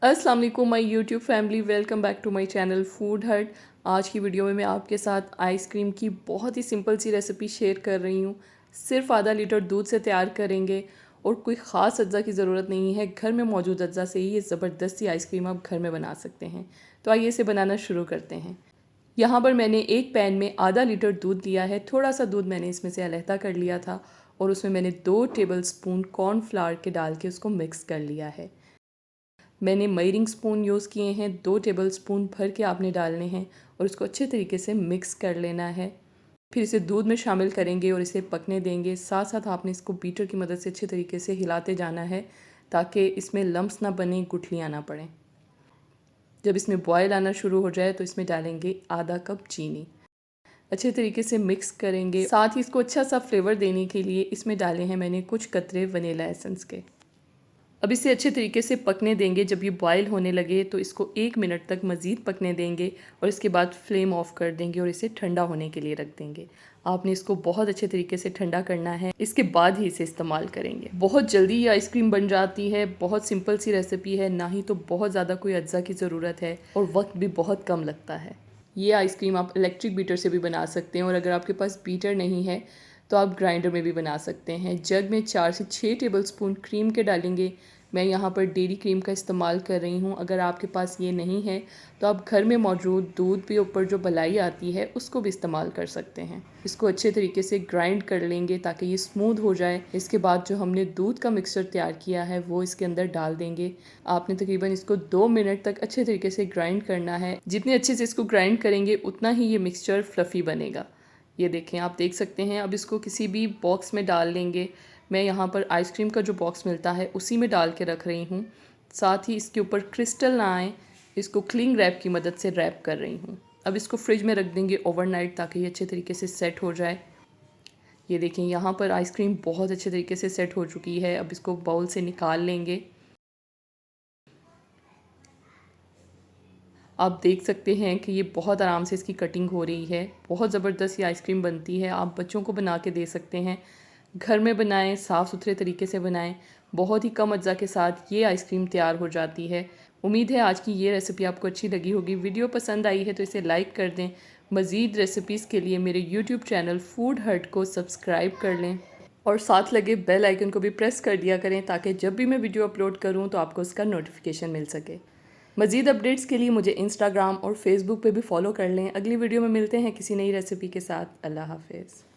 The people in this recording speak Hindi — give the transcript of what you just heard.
अस्सलाम वालेकुम my YouTube family, welcome back to my channel Food Hut. आज की वीडियो में मैं आपके साथ आइसक्रीम की बहुत ही सिंपल सी रेसिपी शेयर कर रही हूँ। सिर्फ आधा लीटर दूध से तैयार करेंगे और कोई ख़ास अज्जा की ज़रूरत नहीं है। घर में मौजूद अज्जा से ही ये ज़बरदस्त सी आइसक्रीम आप घर में बना सकते हैं। तो आइए इसे बनाना शुरू करते हैं। यहाँ पर मैंने एक पैन में आधा लीटर दूध लिया है। थोड़ा सा दूध मैंने इसमें से अलहदा कर लिया था और उसमें मैंने 2 टेबलस्पून कॉर्नफ्लावर के डाल के उसको मिक्स कर लिया है। मैंने मेजरिंग स्पून यूज़ किए हैं, 2 टेबलस्पून भर के आपने डालने हैं और उसको अच्छे तरीके से मिक्स कर लेना है। फिर इसे दूध में शामिल करेंगे और इसे पकने देंगे। साथ साथ आपने इसको बीटर की मदद से अच्छे तरीके से हिलाते जाना है ताकि इसमें लम्प्स ना बने, गुठलियाँ ना पड़ें। जब इसमें बॉयल आना शुरू हो जाए तो इसमें डालेंगे आधा कप चीनी। अच्छे तरीके से मिक्स करेंगे। साथ ही इसको अच्छा सा फ्लेवर देने के लिए इसमें डाले हैं मैंने कुछ कतरे वनीला एसेंस के। अब इसे अच्छे तरीके से पकने देंगे। जब ये बॉयल होने लगे तो इसको 1 मिनट तक मज़ीद पकने देंगे और इसके बाद फ्लेम ऑफ कर देंगे और इसे ठंडा होने के लिए रख देंगे। आपने इसको बहुत अच्छे तरीके से ठंडा करना है, इसके बाद ही इसे इस्तेमाल करेंगे। बहुत जल्दी ये आइसक्रीम बन जाती है। बहुत सिंपल सी रेसिपी है, ना ही तो बहुत ज़्यादा कोई अज्जा की ज़रूरत है और वक्त भी बहुत कम लगता है। ये आइसक्रीम आप इलेक्ट्रिक बीटर से भी बना सकते हैं और अगर आपके पास बीटर नहीं है तो आप ग्राइंडर में भी बना सकते हैं। जग में 4 से 6 टेबलस्पून क्रीम के डालेंगे। मैं यहाँ पर डेयरी क्रीम का इस्तेमाल कर रही हूँ। अगर आपके पास ये नहीं है तो आप घर में मौजूद दूध के ऊपर जो मलाई आती है उसको भी इस्तेमाल कर सकते हैं। इसको अच्छे तरीके से ग्राइंड कर लेंगे ताकि ये स्मूथ हो जाए। इसके बाद जो हमने दूध का मिक्सचर तैयार किया है वो इसके अंदर डाल देंगे। आपने तकरीबन इसको 2 मिनट तक अच्छे तरीके से ग्राइंड करना है। जितने अच्छे से इसको ग्राइंड करेंगे उतना ही ये मिक्सचर फ्लफ़ी बनेगा। ये देखें, आप देख सकते हैं। अब इसको किसी भी बॉक्स में डाल लेंगे। मैं यहाँ पर आइसक्रीम का जो बॉक्स मिलता है उसी में डाल के रख रही हूँ। साथ ही इसके ऊपर क्रिस्टल ना आए, इसको क्लिंग रैप की मदद से रैप कर रही हूँ। अब इसको फ्रिज में रख देंगे ओवरनाइट ताकि ये अच्छे तरीके से सेट हो जाए। ये देखें, यहाँ पर आइसक्रीम बहुत अच्छे तरीके से सेट हो चुकी है। अब इसको बाउल से निकाल लेंगे। आप देख सकते हैं कि ये बहुत आराम से इसकी कटिंग हो रही है। बहुत ज़बरदस्त ये आइसक्रीम बनती है। आप बच्चों को बना के दे सकते हैं। घर में बनाएं, साफ़ सुथरे तरीके से बनाएं। बहुत ही कम अज्जा के साथ ये आइसक्रीम तैयार हो जाती है। उम्मीद है आज की ये रेसिपी आपको अच्छी लगी होगी। वीडियो पसंद आई है तो इसे लाइक कर दें। मज़ीद रेसिपीज़ के लिए मेरे यूट्यूब चैनल फूड हट को सब्सक्राइब कर लें और साथ लगे बेल आइकन को भी प्रेस कर दिया करें ताकि जब भी मैं वीडियो अपलोड करूं तो आपको उसका नोटिफिकेशन मिल सके। मज़ीद अपडेट्स के लिए मुझे इंस्टाग्राम और फेसबुक पे भी फॉलो कर लें। अगली वीडियो में मिलते हैं किसी नई रेसिपी के साथ। अल्लाह हाफ़िज़।